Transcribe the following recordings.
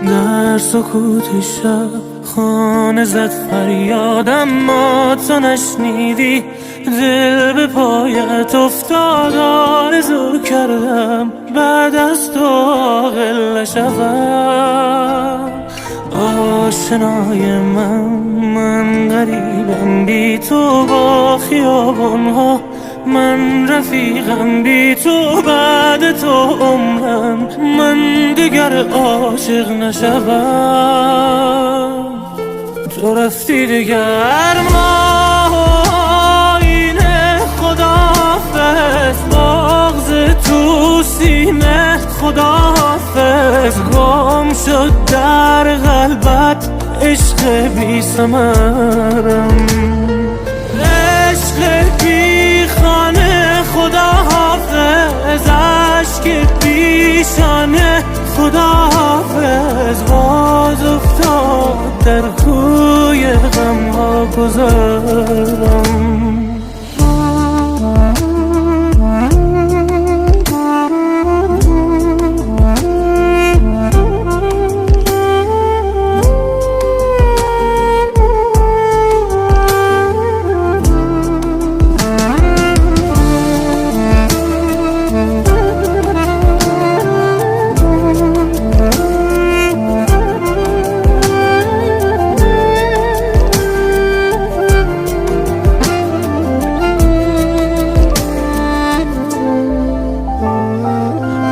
در سکوت شب خانه زد فریادم، ما تو نشنیدی. دل به پایت افتاد، آرزو کردم بعد از تو عاقل نشوم. آشنای من غریبم بی تو با خیابانها، من رفیقم بی تو بعد تو عمرم، من دیگر عاشق نشوم. تو رفتی دیگر این خداحافظ، بغض تو سینه خداحافظ، گم شد در قلبت عشق بی ثمرم، عشق بی خانه خداحافظ، عشق پیشانه خداحافظ، باز افتاد در کوی غم ها گذرم.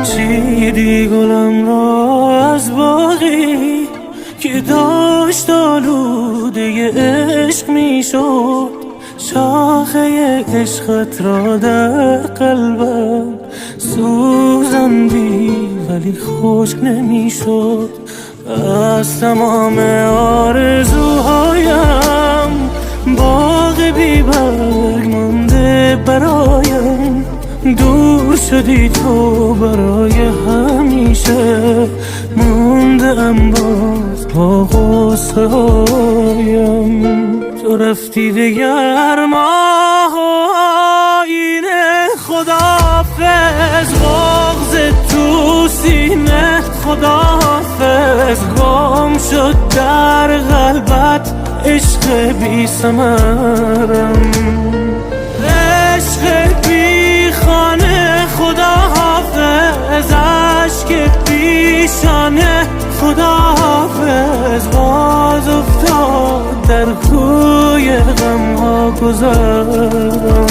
چیدی گلم را از باغی که داشت آلوده عشق می شد، شاخه عشقت را در قلبم سوزندی ولی خشک نمی شد. از تمام آرزوهایم باغ بی برگ مانده برایم، دور شدی تو برای همیشه، مونده ام باز با غصه هایم. تو رفتی دیگر این خداحافظ، بغض تو سینه خداحافظ، گم شد در قلبت عشق بی ثمرم، عشق بی خانه خداحافظ، عشق پیشانه خداحافظ، باز افتاد در کوی غم ها گذرم.